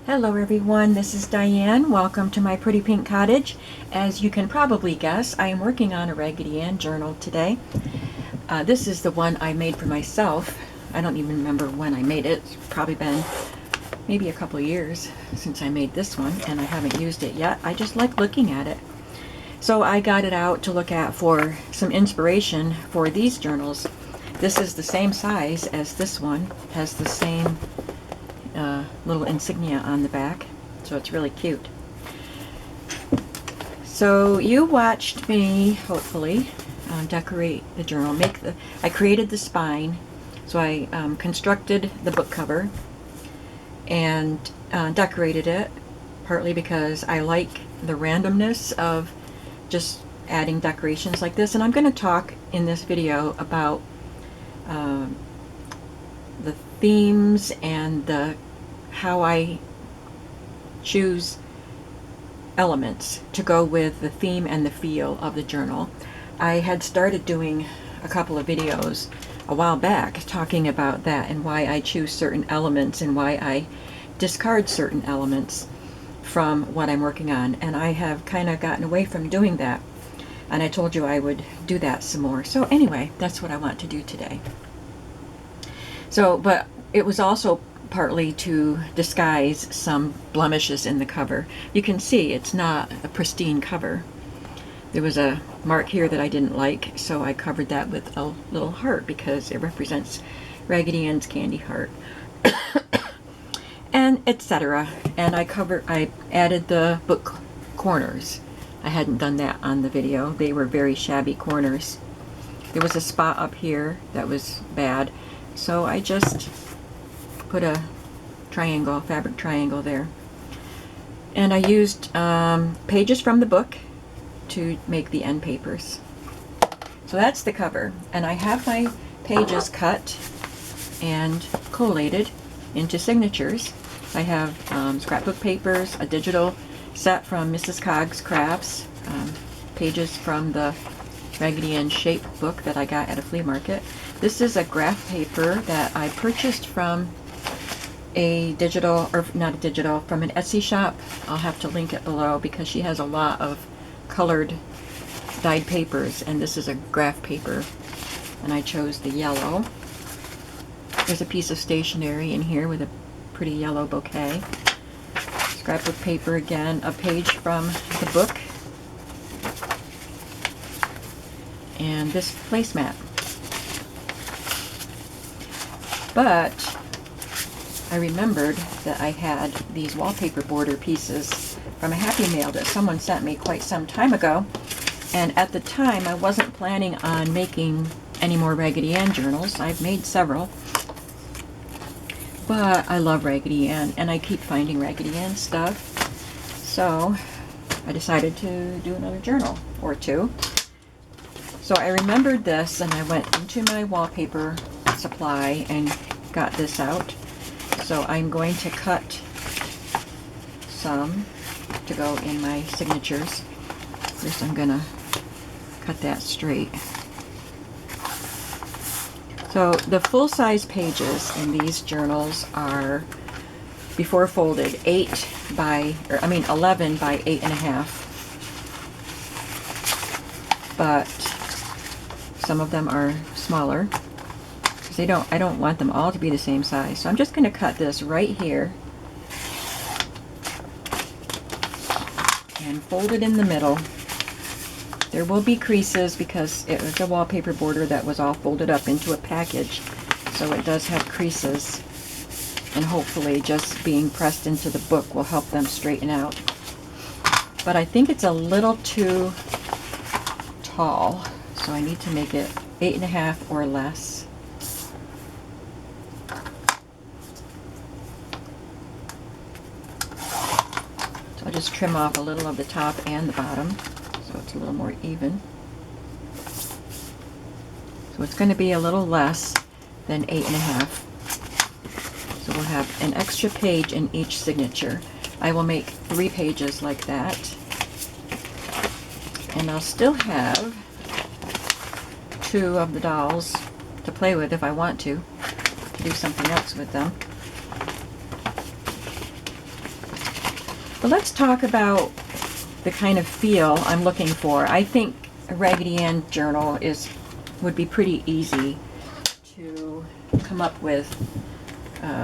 Hello everyone, this is Diane. Welcome to my pretty pink cottage. As you can probably guess, I am working on a Raggedy Ann journal today. This is the one I made for myself. I don't even remember when I made it. It's probably been maybe a couple years since I made this one, and I haven't used it yet. I just like looking at it. So I got it out to look at for some inspiration for these journals. This is the same size as this one, has the same little insignia on the back, so it's really cute. So you watched me, hopefully, decorate the journal. I created the spine, so I constructed the book cover and decorated it, partly because I like the randomness of just adding decorations like this. And I'm going to talk in this video about the themes and how I choose elements to go with the theme and the feel of the journal. I had started doing a couple of videos a while back talking about that and why I choose certain elements and why I discard certain elements from what I'm working on, and I have kind of gotten away from doing that, and I told you I would do that some more. So anyway, that's what I want to do today. So, but it was also partly to disguise some blemishes in the cover. You can see it's not a pristine cover. There was a mark here that I didn't like, so I covered that with a little heart because it represents Raggedy Ann's candy heart. And etc. And I added the book corners. I hadn't done that on the video. They were very shabby corners. There was a spot up here that was bad, so I just put a triangle, fabric triangle there. And I used pages from the book to make the end papers. So that's the cover. And I have my pages cut and collated into signatures. I have scrapbook papers, a digital set from Mrs. Cog's Crafts, pages from the Raggedy Ann shape book that I got at a flea market. This is a graph paper that I purchased from a digital, or not a digital, from an Etsy shop. I'll have to link it below because she has a lot of colored dyed papers, and this is a graph paper, and I chose the yellow. There's a piece of stationery in here with a pretty yellow bouquet. Scrapbook paper again, a page from the book, and this placemat. But I remembered that I had these wallpaper border pieces from a Happy Mail that someone sent me quite some time ago, and at the time I wasn't planning on making any more Raggedy Ann journals. I've made several, but I love Raggedy Ann and I keep finding Raggedy Ann stuff, so I decided to do another journal or two. So I remembered this and I went into my wallpaper supply and got this out. So I'm going to cut some to go in my signatures. First I'm going to cut that straight. So the full-size pages in these journals are, before folded, 11 by 8.5. But some of them are smaller. I don't want them all to be the same size. So I'm just going to cut this right here and fold it in the middle. There will be creases because it was a wallpaper border that was all folded up into a package, so it does have creases, and hopefully just being pressed into the book will help them straighten out. But I think it's a little too tall, so I need to make it 8.5 or less. So I'll just trim off a little of the top and the bottom so it's a little more even. So it's going to be a little less than 8.5. So we'll have an extra page in each signature. I will make 3 pages like that. And I'll still have 2 of the dolls to play with if I want to do something else with them. But let's talk about the kind of feel I'm looking for. I think a Raggedy Ann journal would be pretty easy to come up with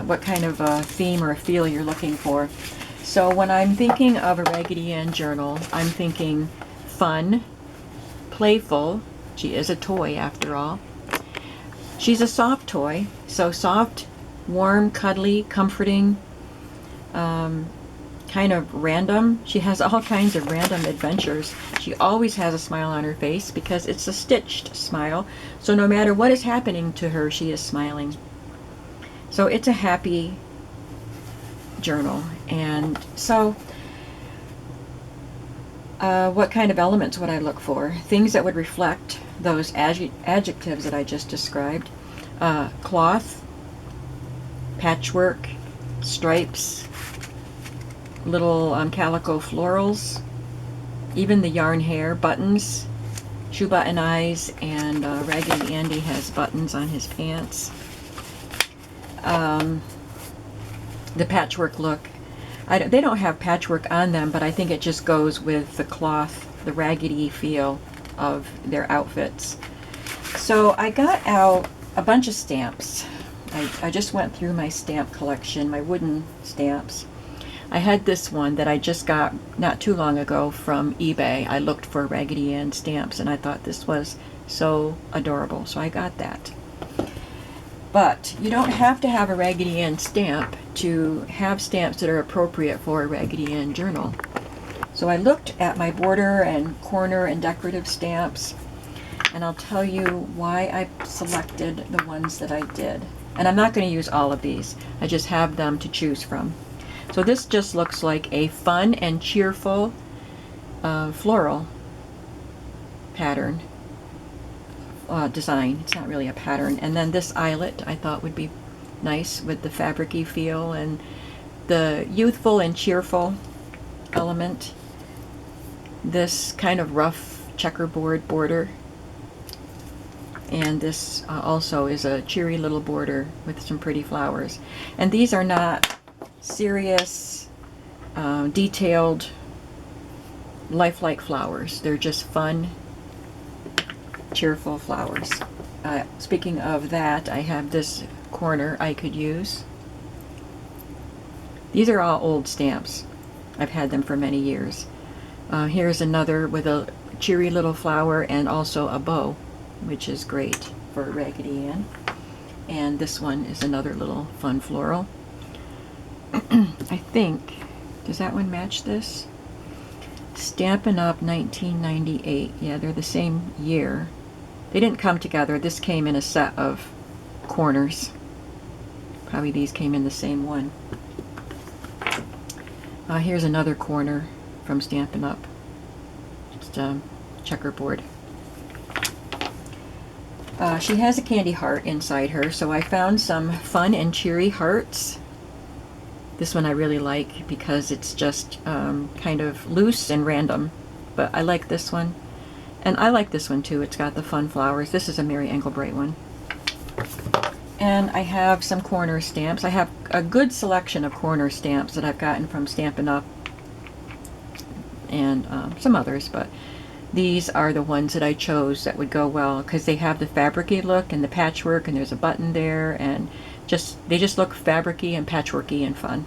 what kind of a theme or a feel you're looking for. So when I'm thinking of a Raggedy Ann journal, I'm thinking fun, playful. She is a toy after all. She's a soft toy, so soft, warm, cuddly, comforting, kind of random. She has all kinds of random adventures. She always has a smile on her face because it's a stitched smile. So no matter what is happening to her, she is smiling. So it's a happy journal. And so what kind of elements would I look for? Things that would reflect those adjectives that I just described. Cloth, patchwork, stripes, little calico florals, even the yarn hair, buttons, shoe button eyes, and Raggedy Andy has buttons on his pants. The patchwork look. They don't have patchwork on them, but I think it just goes with the cloth, the raggedy feel of their outfits. So I got out a bunch of stamps. I just went through my stamp collection, my wooden stamps. I had this one that I just got not too long ago from eBay. I looked for Raggedy Ann stamps and I thought this was so adorable, so I got that. But you don't have to have a Raggedy Ann stamp to have stamps that are appropriate for a Raggedy Ann journal. So I looked at my border and corner and decorative stamps, and I'll tell you why I selected the ones that I did. And I'm not going to use all of these. I just have them to choose from. So this just looks like a fun and cheerful floral pattern. Design. It's not really a pattern. And then this eyelet I thought would be nice with the fabric-y feel and the youthful and cheerful element. This kind of rough checkerboard border. And this also is a cheery little border with some pretty flowers. And these are not serious, detailed, lifelike flowers. They're just fun, cheerful flowers. Speaking of that, I have this corner I could use. These are all old stamps. I've had them for many years. Here's another with a cheery little flower and also a bow, which is great for Raggedy Ann. And this one is another little fun floral. I think, does that one match this? Stampin' Up! 1998. Yeah, they're the same year. They didn't come together. This came in a set of corners. Probably these came in the same one. Here's another corner from Stampin' Up! Just a checkerboard. She has a candy heart inside her, so I found some fun and cheery hearts. This one I really like because it's just kind of loose and random, but I like this one. And I like this one too. It's got the fun flowers. This is a Mary Engelbreit one. And I have some corner stamps. I have a good selection of corner stamps that I've gotten from Stampin' Up! And some others, but these are the ones that I chose that would go well because they have the fabric-y look and the patchwork, and there's a button there, and they just look fabric-y and patchworky and fun.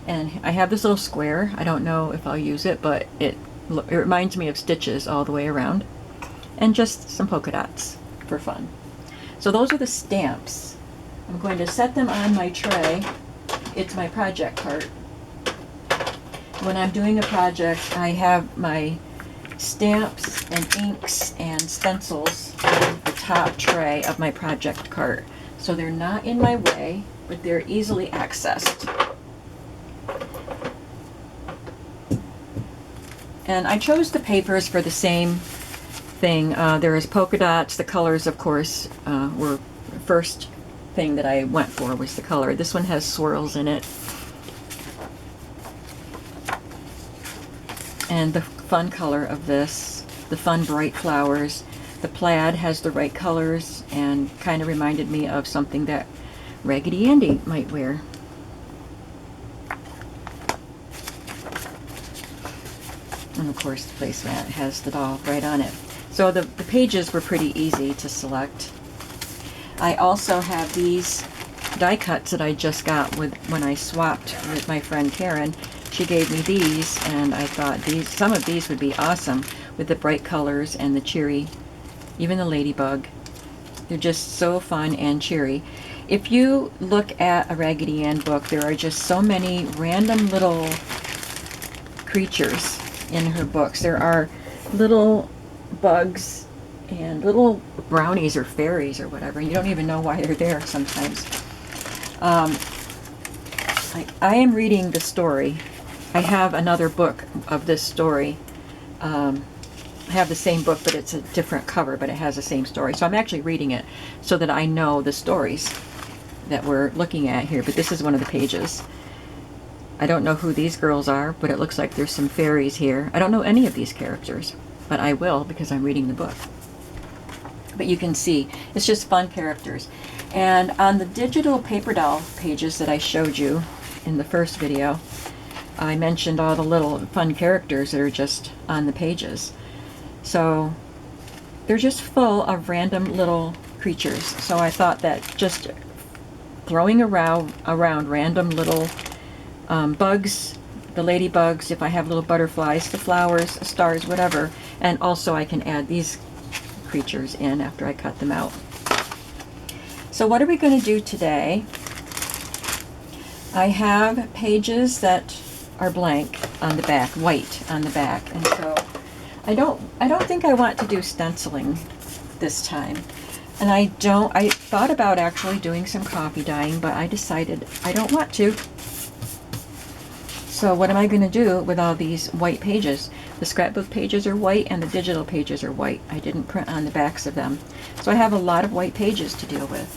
And I have this little square. I don't know if I'll use it, but it reminds me of stitches all the way around. And just some polka dots for fun. So those are the stamps. I'm going to set them on my tray. It's my project cart. When I'm doing a project, I have my stamps and inks and stencils on the top tray of my project cart. So they're not in my way, but they're easily accessed. And I chose the papers for the same thing. There is polka dots. The colors, of course, were the first thing that I went for was the color. This one has swirls in it. And the fun color of this, the fun bright flowers. The plaid has the right colors and kind of reminded me of something that Raggedy Andy might wear. And of course the placemat has the doll right on it. So the pages were pretty easy to select. I also have these die cuts that I just got when I swapped with my friend Karen. She gave me these, and I thought some of these would be awesome with the bright colors and the cheery, even the ladybug. They're just so fun and cheery. If you look at a Raggedy Ann book, there are just so many random little creatures in her books. There are little bugs and little brownies or fairies or whatever. You don't even know why they're there sometimes. I am reading the story. I have another book of this story. I have the same book, but it's a different cover, but it has the same story. So I'm actually reading it so that I know the stories that we're looking at here. But this is one of the pages. I don't know who these girls are, but it looks like there's some fairies here. I don't know any of these characters, but I will because I'm reading the book. But you can see, it's just fun characters. And on the digital paper doll pages that I showed you in the first video, I mentioned all the little fun characters that are just on the pages. So they're just full of random little creatures. So I thought that just throwing around random little bugs, the ladybugs, if I have little butterflies, the flowers, stars, whatever, and also I can add these creatures in after I cut them out. So what are we going to do today? I have pages that are blank on the back, white on the back, and so I don't think I want to do stenciling this time. And I thought about actually doing some copy dyeing, but I decided I don't want to. So what am I going to do with all these white pages? The scrapbook pages are white and the digital pages are white. I didn't print on the backs of them. So I have a lot of white pages to deal with.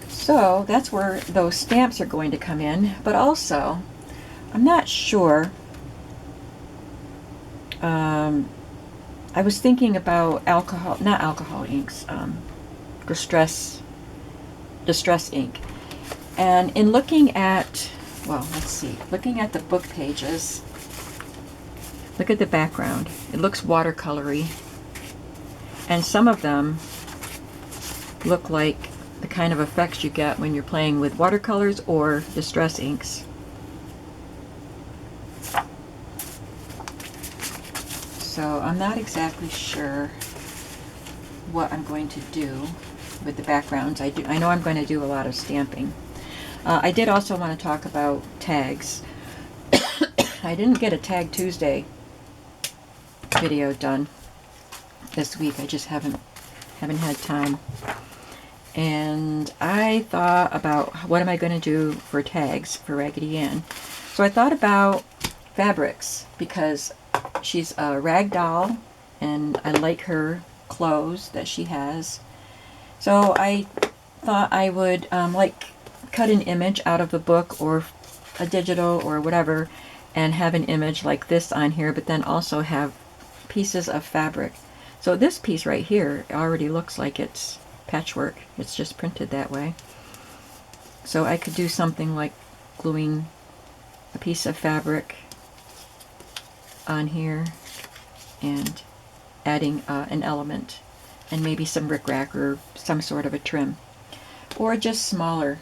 So that's where those stamps are going to come in. But also, I'm not sure. I was thinking about not alcohol inks, distress ink. And in looking at, well, let's see, looking at the book pages, look at the background. It looks watercolory. And some of them look like the kind of effects you get when you're playing with watercolors or distress inks. So I'm not exactly sure what I'm going to do with the backgrounds. I know I'm going to do a lot of stamping. I did also want to talk about tags. I didn't get a Tag Tuesday video done this week. I just haven't had time. And I thought about what am I going to do for tags for Raggedy Ann. So I thought about fabrics because she's a rag doll and I like her clothes that she has. So I thought I would cut an image out of the book or a digital or whatever and have an image like this on here, but then also have pieces of fabric. So this piece right here already looks like it's patchwork. It's just printed that way. So I could do something like gluing a piece of fabric on here and adding an element and maybe some rickrack or some sort of a trim, or just smaller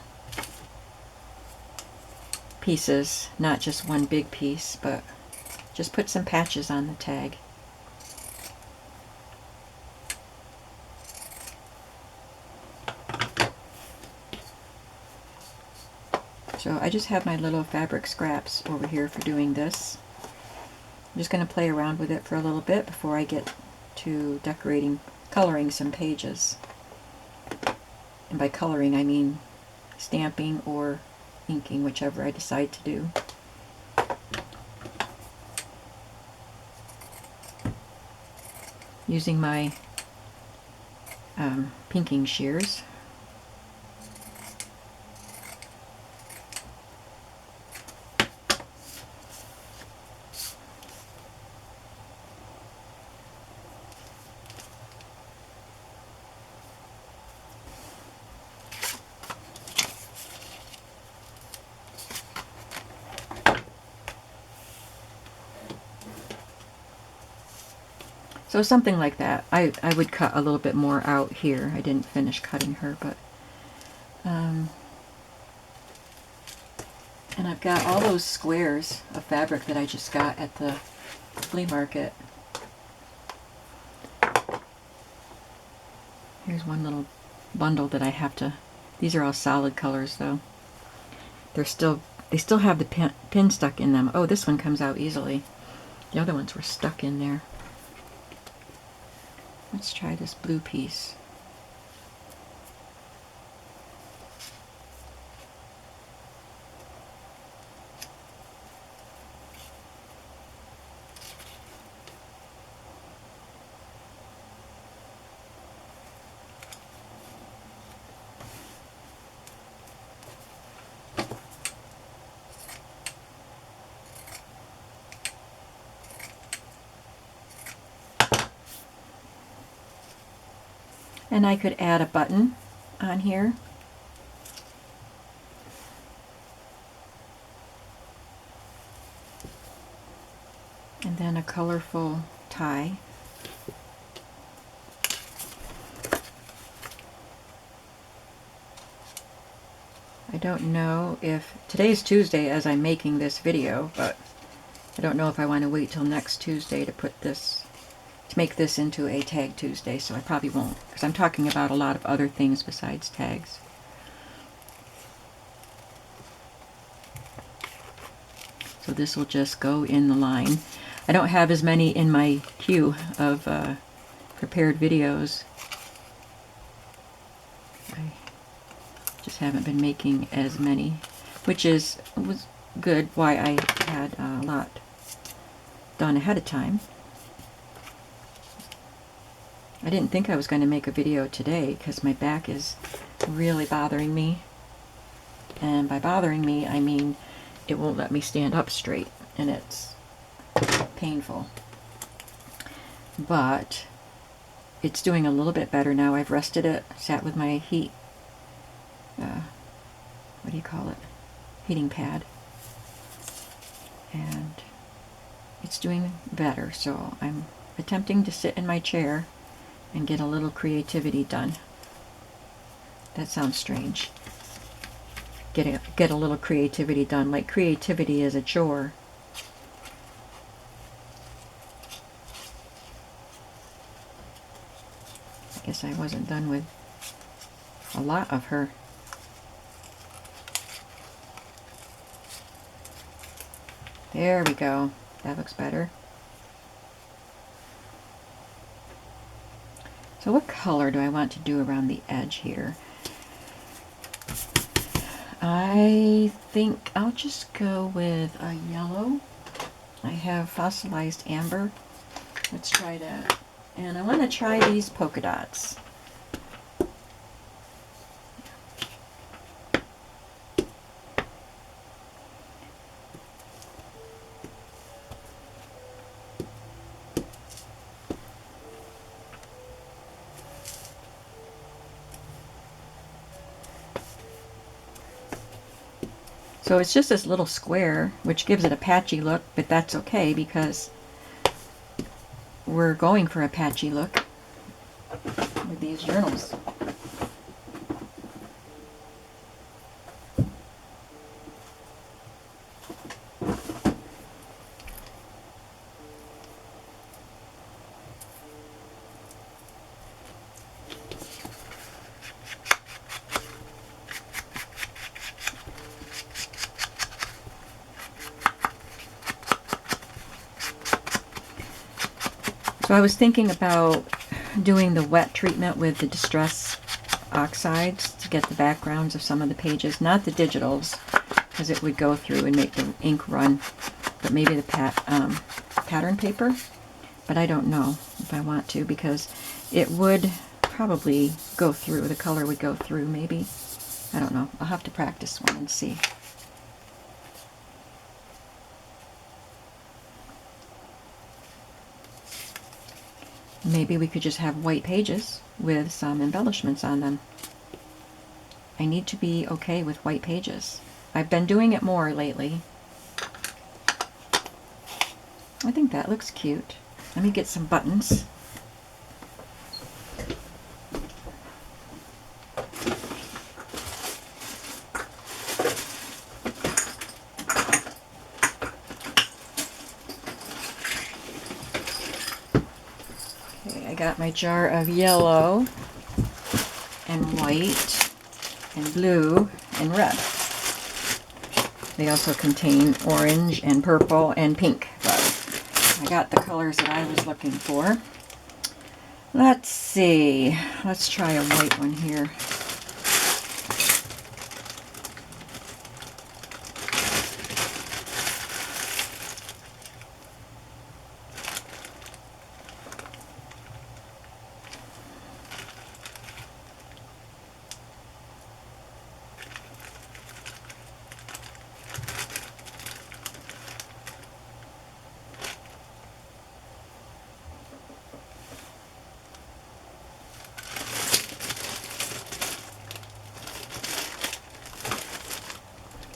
pieces, not just one big piece, but just put some patches on the tag. So I just have my little fabric scraps over here for doing this. I'm just going to play around with it for a little bit before I get to coloring some pages. And by coloring I mean stamping or inking, whichever I decide to do. Using my pinking shears. So something like that. I would cut a little bit more out here. I didn't finish cutting her, but and I've got all those squares of fabric that I just got at the flea market. Here's one little bundle that I have to, these are all solid colors though. They still have the pin stuck in them. Oh, this one comes out easily. The other ones were stuck in there. Let's try this blue piece. And I could add a button on here. And then a colorful tie. I don't know if, today's Tuesday as I'm making this video, but I don't know if I want to wait till next Tuesday to put this, to make this into a Tag Tuesday, so I probably won't, because I'm talking about a lot of other things besides tags. So this will just go in the line. I don't have as many in my queue of prepared videos. I just haven't been making as many, which was good, why I had a lot done ahead of time. I didn't think I was going to make a video today because my back is really bothering me. And by bothering me, I mean it won't let me stand up straight, and it's painful. But it's doing a little bit better now. I've rested it, sat with my heat, what do you call it? Heating pad. And it's doing better, so I'm attempting to sit in my chair and get a little creativity done. That sounds strange. Get a little creativity done, like creativity is a chore. I guess I wasn't done with a lot of her. There we go. That looks better. So what color do I want to do around the edge here? I think I'll just go with a yellow. I have fossilized amber. Let's try that. And I want to try these polka dots. So it's just this little square, which gives it a patchy look, but that's okay because we're going for a patchy look with these journals. So I was thinking about doing the wet treatment with the Distress Oxides to get the backgrounds of some of the pages, not the digitals, because it would go through and make the ink run, but maybe the pattern paper. But I don't know if I want to, because it would probably go through, the color would go through maybe. I don't know. I'll have to practice one and see. Maybe we could just have white pages with some embellishments on them. I need to be okay with white pages. I've been doing it more lately. I think that looks cute. Let me get some buttons. got my jar of yellow and white and blue and red. They also contain orange and purple and pink, but I got the colors that I was looking for. Let's see. Let's try a white one here.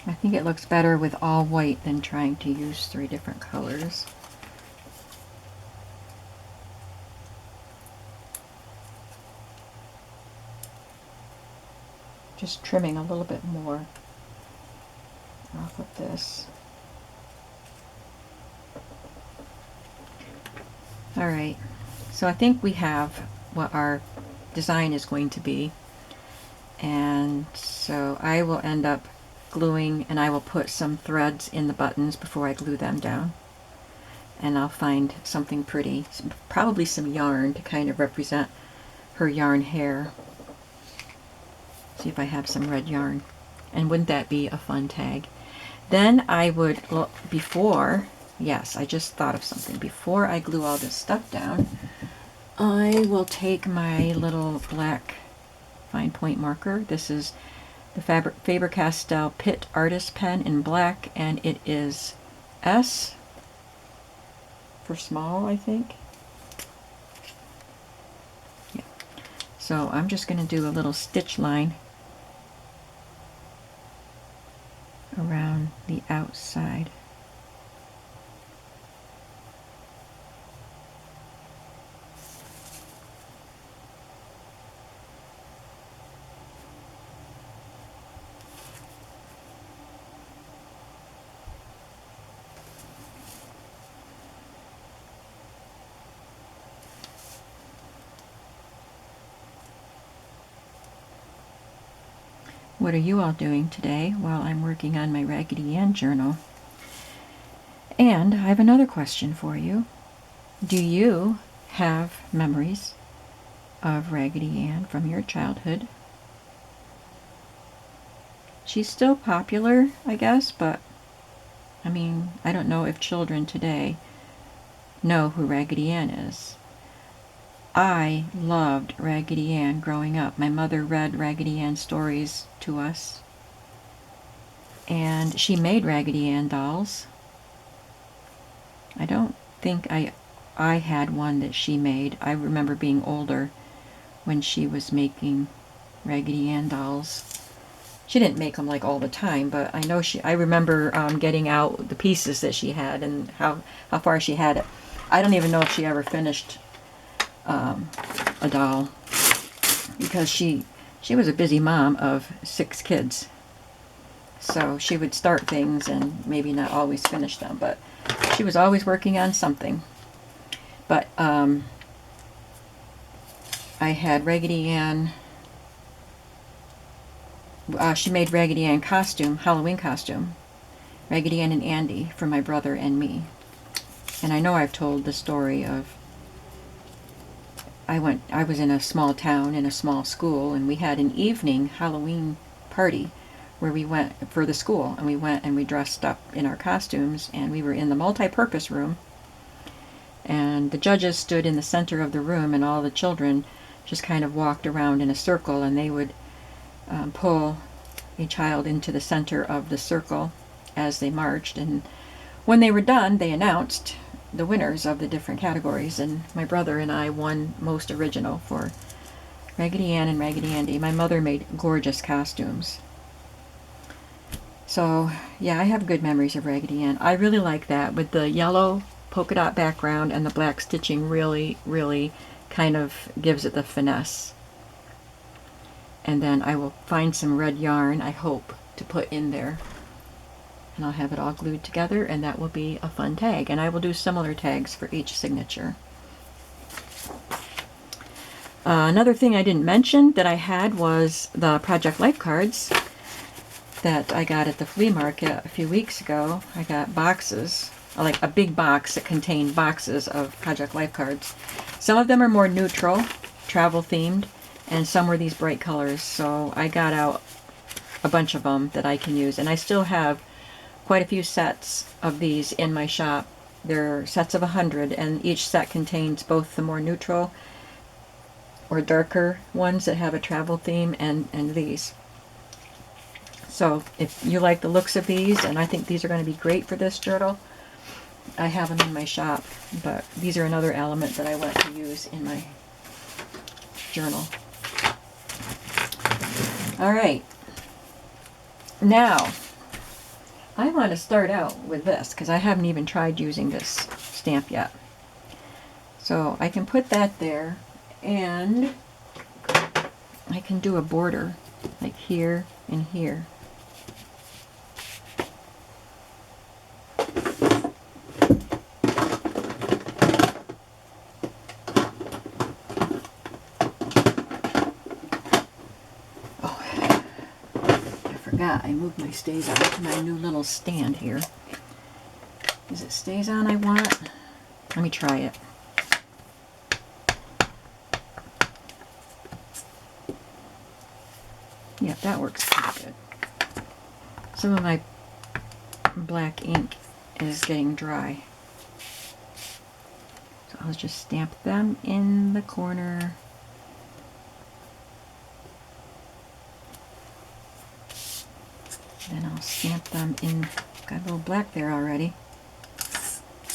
I think it looks better with all white than trying to use 3 different colors. Just trimming a little bit more off of this. Alright, so I think we have what our design is going to be, and so I will end up gluing, and I will put some threads in the buttons before I glue them down, and I'll find something pretty, probably some yarn to kind of represent her yarn hair. See if I have some red yarn, and wouldn't that be a fun tag? Then I would, before, yes, I just thought of something. Before I glue all this stuff down, I will take my little black fine point marker. This is the Faber-Castell Pitt Artist Pen in black, and it is S for small, I think. Yeah. So I'm just going to do a little stitch line around the outside. What are you all doing today while I'm working on my Raggedy Ann journal? And I have another question for you. Do you have memories of Raggedy Ann from your childhood? She's still popular, I guess, but I mean, I don't know if children today know who Raggedy Ann is. I loved Raggedy Ann growing up. My mother read Raggedy Ann stories to us, and she made Raggedy Ann dolls. I don't think I had one that she made. I remember being older when she was making Raggedy Ann dolls. She didn't make them like all the time, but I know I remember getting out the pieces that she had and how far she had it. I don't even know if she ever finished a doll, because she was a busy mom of 6 kids, so she would start things and maybe not always finish them, but she was always working on something. But I had Raggedy Ann. She made Raggedy Ann Halloween costume, Raggedy Ann and Andy, for my brother and me. And I know I've told the story of I was in a small town in a small school, and we had an evening Halloween party where we went for the school, and we went and we dressed up in our costumes, and we were in the multi-purpose room, and the judges stood in the center of the room, and all the children just kind of walked around in a circle, and they would pull a child into the center of the circle as they marched, and when they were done, they announced the winners of the different categories, and my brother and I won most original for Raggedy Ann and Raggedy Andy. My mother made gorgeous costumes. So yeah, I have good memories of Raggedy Ann. I really like that with the yellow polka dot background, and the black stitching really kind of gives it the finesse. And then I will find some red yarn, I hope, to put in there, and I'll have it all glued together, and that will be a fun tag. And I will do similar tags for each signature. Another thing I didn't mention that I had was the Project Life cards that I got at the flea market a few weeks ago. I got boxes, like a big box that contained boxes of Project Life cards. Some of them are more neutral, travel themed, and some were these bright colors. So I got out a bunch of them that I can use, and I still have quite a few sets of these in my shop. They're sets of 100, and each set contains both the more neutral or darker ones that have a travel theme and these. So if you like the looks of these, and I think these are going to be great for this journal, I have them in my shop, but these are another element that I want to use in my journal. All right. Now, I want to start out with this because I haven't even tried using this stamp yet. So I can put that there, and I can do a border like here and here. I moved my stays on to my new little stand here. Is it stays on I want? Let me try it. Yeah, that works pretty good. Some of my black ink is getting dry. So I'll just stamp them in the corner. Then I'll stamp them in, got a little black there already,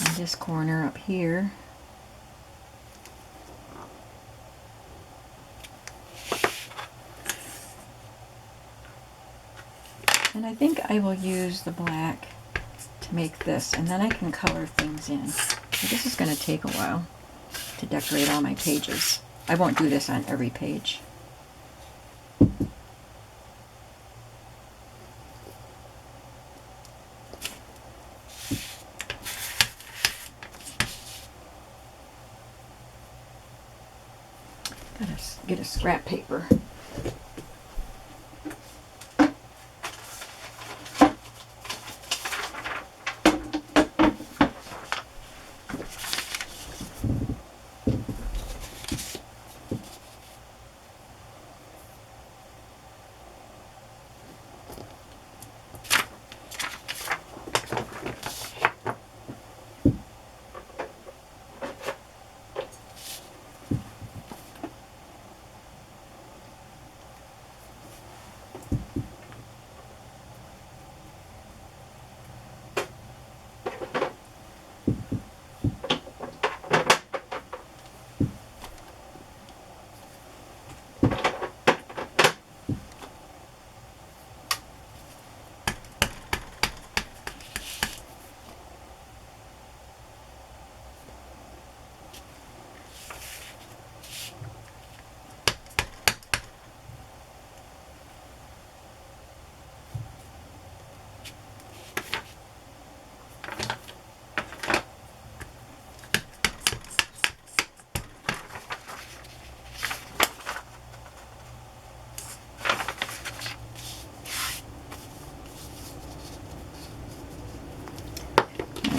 in this corner up here. And I think I will use the black to make this, and then I can color things in. So this is going to take a while to decorate all my pages. I won't do this on every page. Get a scrap paper.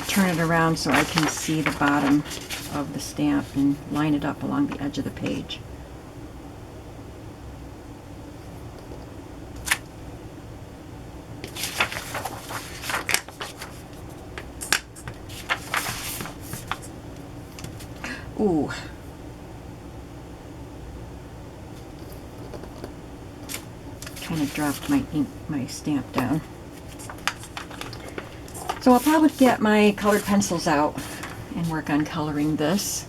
Turn it around so I can see the bottom of the stamp and line it up along the edge of the page. Ooh. Kind of dropped my ink, my stamp down. So I'll probably get my colored pencils out and work on coloring this.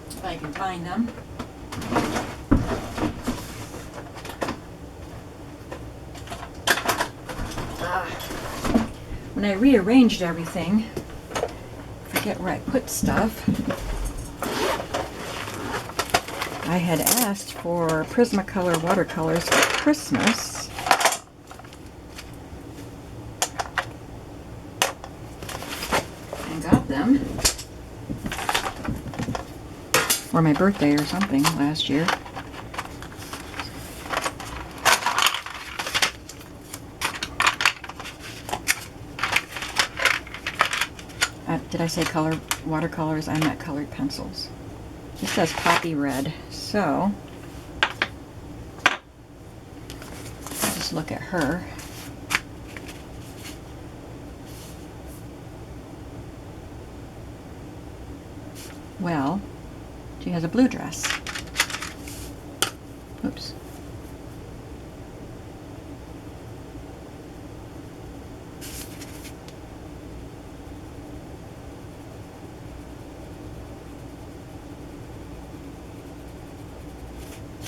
If I can find them. When I rearranged everything, forget where I put stuff, I had asked for Prismacolor watercolors for Christmas. And got them for my birthday or something last year. Did I say color watercolors? I meant colored pencils. This says poppy red, so let's just look at her. Well, she has a blue dress. Oops.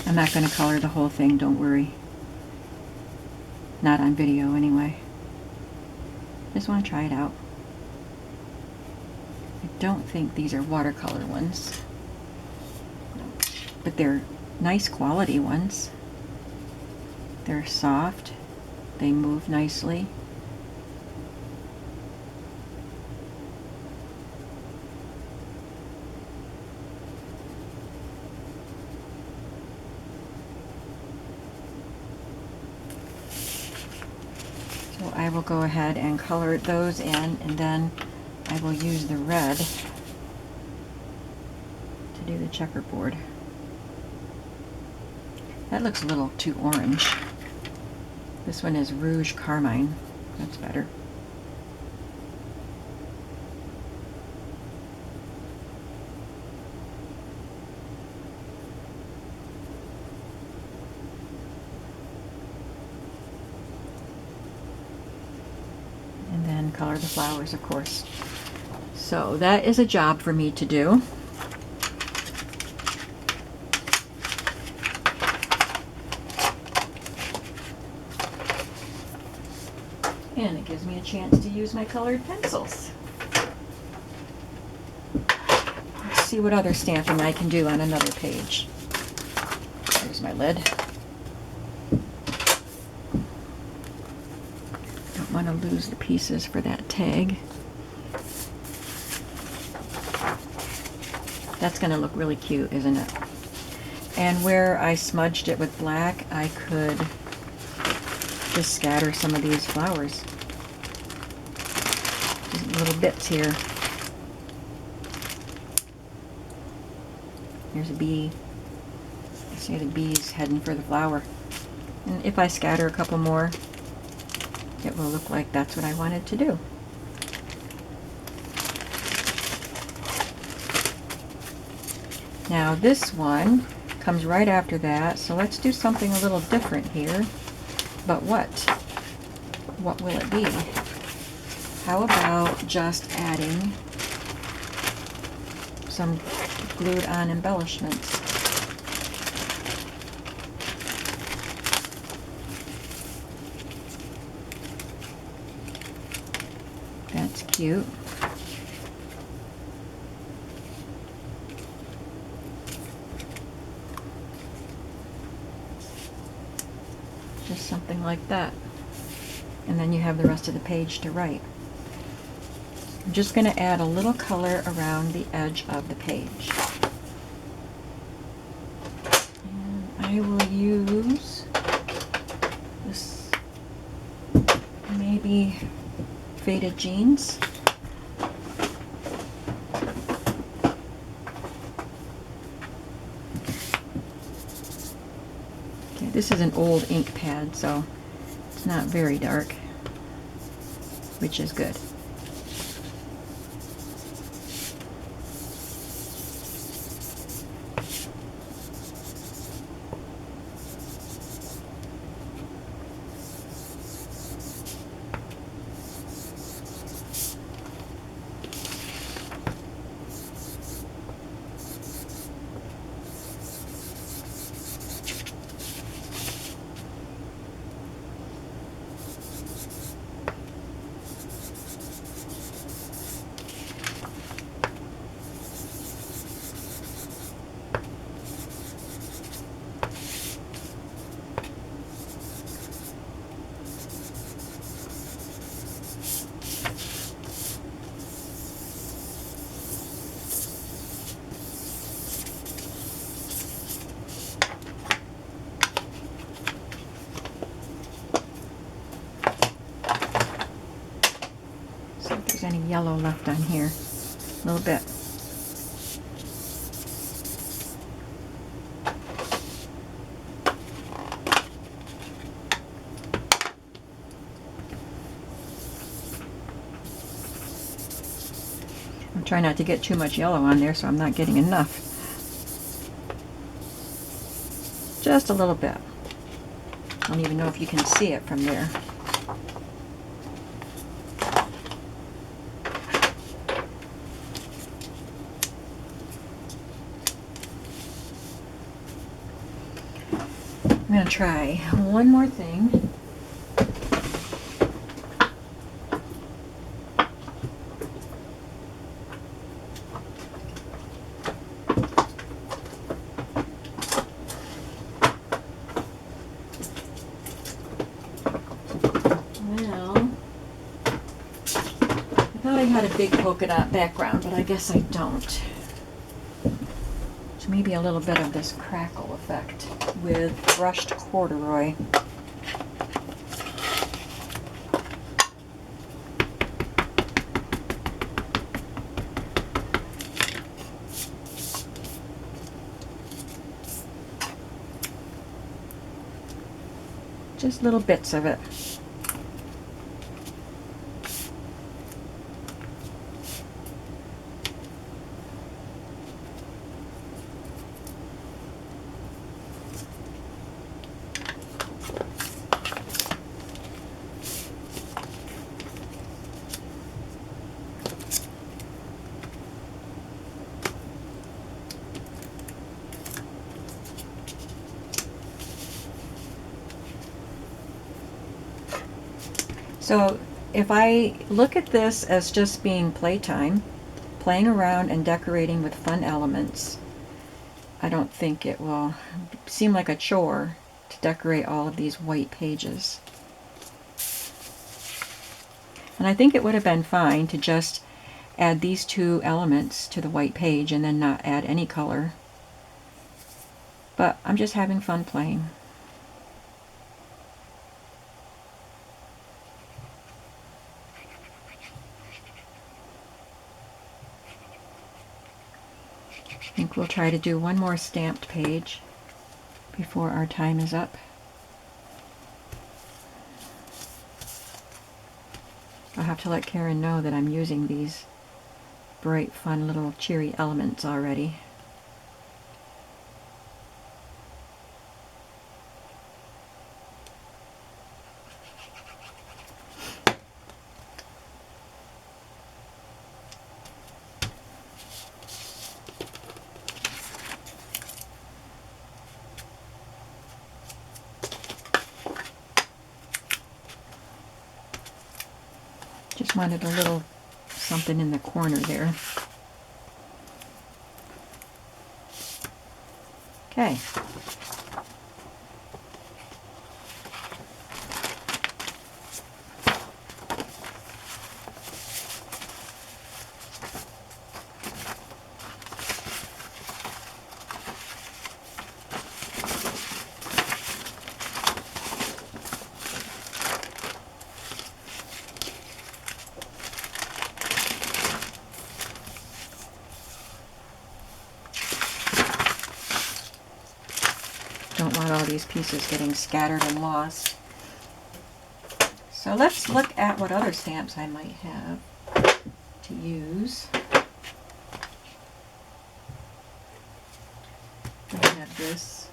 I'm not going to color the whole thing, don't worry. Not on video anyway. Just want to try it out. I don't think these are watercolor ones, but they're nice quality ones. They're soft, they move nicely. So I will go ahead and color those in, and then I will use the red to do the checkerboard. That looks a little too orange. This one is Rouge Carmine. That's better. And then color the flowers, of course. So that is a job for me to do. And it gives me a chance to use my colored pencils. Let's see what other stamping I can do on another page. Here's my lid. Don't want to lose the pieces for that tag. That's going to look really cute, isn't it? And where I smudged it with black, I could just scatter some of these flowers. Just little bits here. Here's a bee. I see the bees heading for the flower. And if I scatter a couple more, it will look like that's what I wanted to do. Now this one comes right after that, so let's do something a little different here. But what? What will it be? How about just adding some glued on embellishments? That's cute. Just something like that. And then you have the rest of the page to write. I'm just going to add a little color around the edge of the page. And I will use this maybe Faded Jeans. This is an old ink pad, so it's not very dark, which is good. there's any yellow left on here. A little bit. I'm trying not to get too much yellow on there so I'm not getting enough. Just a little bit. I don't even know if you can see it from there. I'm going to try one more thing. I had a big polka dot background, but I guess I don't. So maybe a little bit of this crackle effect with brushed corduroy. Just little bits of it. So if I look at this as just being playtime, playing around and decorating with fun elements, I don't think it will seem like a chore to decorate all of these white pages. And I think it would have been fine to just add these two elements to the white page and then not add any color. But I'm just having fun playing. I think we'll try to do one more stamped page before our time is up. I'll have to let Karen know that I'm using these bright, fun little cheery elements already. Just wanted a little something in the corner there. Okay. Don't want all these pieces getting scattered and lost. So let's look at what other stamps I might have to use. I have this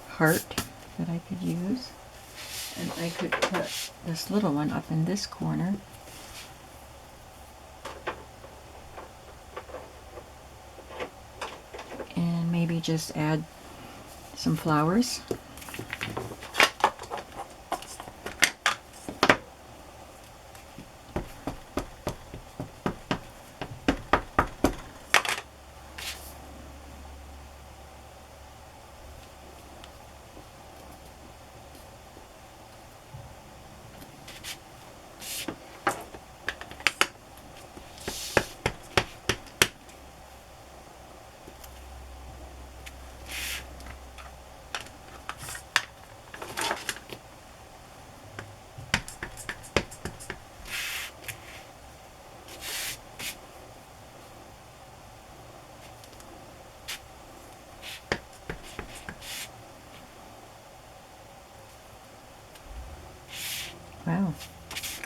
heart that I could use, and I could put this little one up in this corner. And maybe just add some flowers.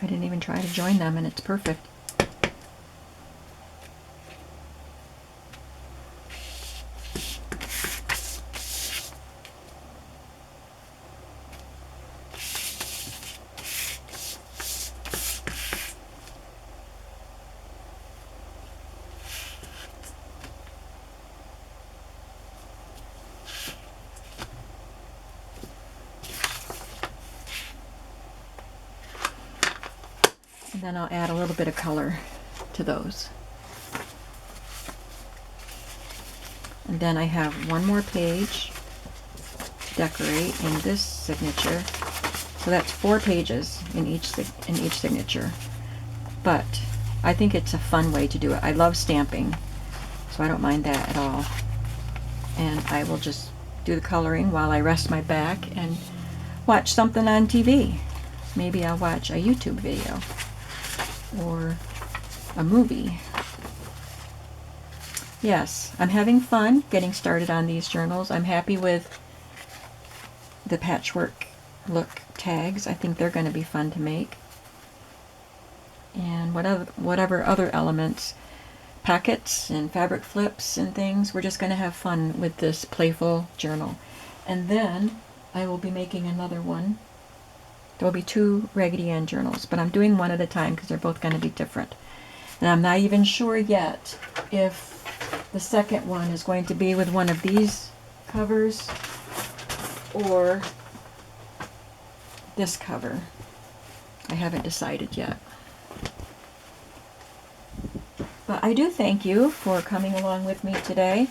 I didn't even try to join them, and it's perfect. And then I'll add a little bit of color to those. And then I have one more page to decorate in this signature. So that's 4 pages in each signature. But I think it's a fun way to do it. I love stamping, so I don't mind that at all. And I will just do the coloring while I rest my back and watch something on TV. Maybe I'll watch a YouTube video or a movie. Yes, I'm having fun getting started on these journals. I'm happy with the patchwork look tags. I think they're going to be fun to make. And whatever other elements, pockets and fabric flips and things, we're just going to have fun with this playful journal. And then I will be making another one. There will be 2 Raggedy Ann journals, but I'm doing one at a time because they're both going to be different. And I'm not even sure yet if the second one is going to be with one of these covers or this cover. I haven't decided yet. But I do thank you for coming along with me today,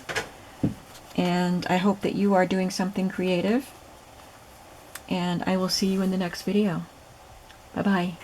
and I hope that you are doing something creative, and I will see you in the next video. Bye-bye.